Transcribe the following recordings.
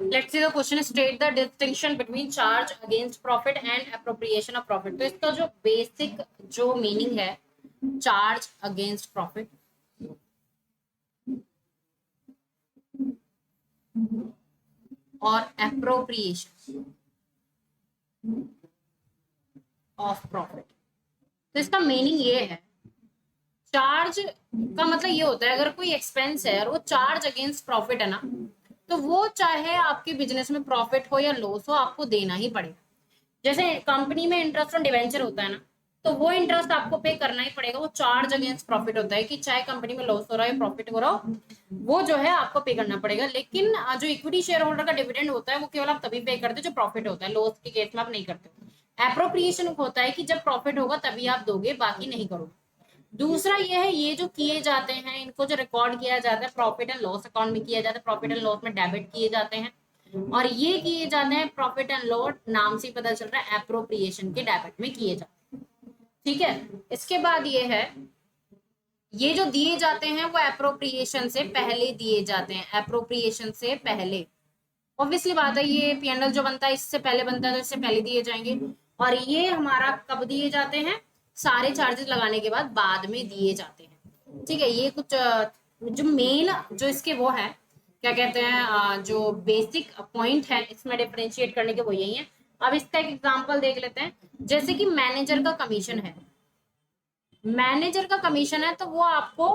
Let's see the question, state the distinction between charge against profit and appropriation of profit. तो इसका जो basic जो meaning है charge against profit और appropriation of profit, तो इसका मीनिंग ये है, चार्ज का मतलब ये होता है अगर कोई एक्सपेंस है और वो चार्ज अगेंस्ट प्रॉफिट है ना, तो वो चाहे आपके बिजनेस में प्रॉफिट हो या लॉस हो आपको देना ही पड़ेगा। जैसे कंपनी में इंटरेस्ट ऑन डिवेंचर होता है ना, तो वो इंटरेस्ट आपको पे करना ही पड़ेगा, वो चार्ज अगेंस्ट प्रॉफिट होता है कि चाहे कंपनी में लॉस हो रहा है प्रॉफिट हो रहा हो, वो जो है आपको पे करना पड़ेगा। लेकिन जो इक्विटी शेयर होल्डर का डिविडेंड होता है वो केवल आप तभी पे करते हो जब प्रॉफिट होता है, लॉस के केस में आप नहीं करते। एप्रोप्रिएशन होता है कि जब प्रॉफिट होगा तभी आप दोगे, बाकी नहीं करोगे। दूसरा ये है, ये जो किए जाते हैं इनको जो रिकॉर्ड किया जाता है प्रॉफिट एंड लॉस अकाउंट में किया जाता है, प्रॉफिट एंड लॉस में डेबिट किए जाते हैं, और ये किए जाते हैं प्रॉफिट एंड लॉस, नाम से पता चल रहा है एप्रोप्रिएशन के डेबिट में किए जाते हैं। ठीक है, इसके बाद ये है, ये जो दिए जाते हैं वो एप्रोप्रिएशन से पहले दिए जाते हैं, एप्रोप्रिएशन से पहले। ऑब्वियसली बात है, ये पीएनएल जो बनता है इससे पहले बनता है तो इससे पहले दिए जाएंगे, और ये हमारा कब दिए जाते हैं, सारे चार्जेस लगाने के बाद में दिए जाते हैं। ठीक है, ये कुछ जो मेन जो इसके वो है, क्या कहते हैं, जो बेसिक पॉइंट है इसमें डिफरेंशिएट करने के वो यही है। अब इसका एक एग्जांपल देख लेते हैं, जैसे कि मैनेजर का कमीशन है, मैनेजर का कमीशन है तो वो आपको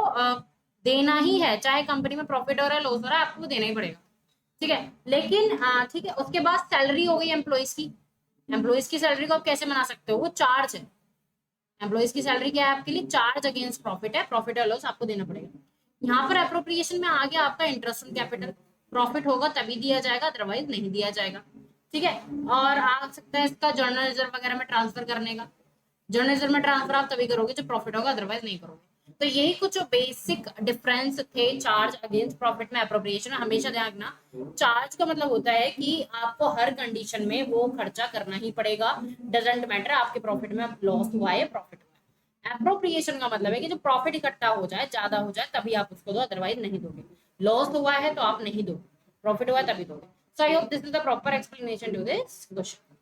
देना ही है, चाहे कंपनी में प्रॉफिट हो रहा है लॉस हो रहा है आपको देना ही पड़ेगा। ठीक है, लेकिन ठीक है, उसके बाद सैलरी हो गई एम्प्लॉइज की, एम्प्लॉइज की सैलरी को आप कैसे बना सकते हो, वो चार्ज है, एम्प्लॉइज की सैलरी क्या है आपके लिए, चार्ज अगेंस्ट प्रॉफिट है, प्रॉफिट और लॉस आपको देना पड़ेगा। यहाँ पर अप्रोप्रिएशन में आ गया आपका इंटरेस्ट ऑन कैपिटल, प्रॉफिट होगा तभी दिया जाएगा अदरवाइज नहीं दिया जाएगा। ठीक है, और आ सकता है इसका जर्नल रिजर्व वगैरह में ट्रांसफर करने का, जर्नल रिजर्व में ट्रांसफर आप तभी करोगे जब प्रॉफिट होगा अदरवाइज नहीं करोगे। तो यही कुछ basic difference the charge against profit में अप्रोप्रिएशन। हमेशा ध्यान रखना, चार्ज का मतलब होता है कि आपको हर कंडीशन में वो खर्चा करना ही पड़ेगा, डजेंट मैटर आपके प्रॉफिट में लॉस हुआ है प्रॉफिट हुआ है। अप्रोप्रिएशन का मतलब है कि जब प्रॉफिट इकट्ठा हो जाए, ज्यादा हो जाए तभी आप उसको दो, अदरवाइज नहीं दोगे। लॉस हुआ है तो आप नहीं दोगे, प्रॉफिट हुआ है तभी दोगे। So I hope this is the proper explanation to this question.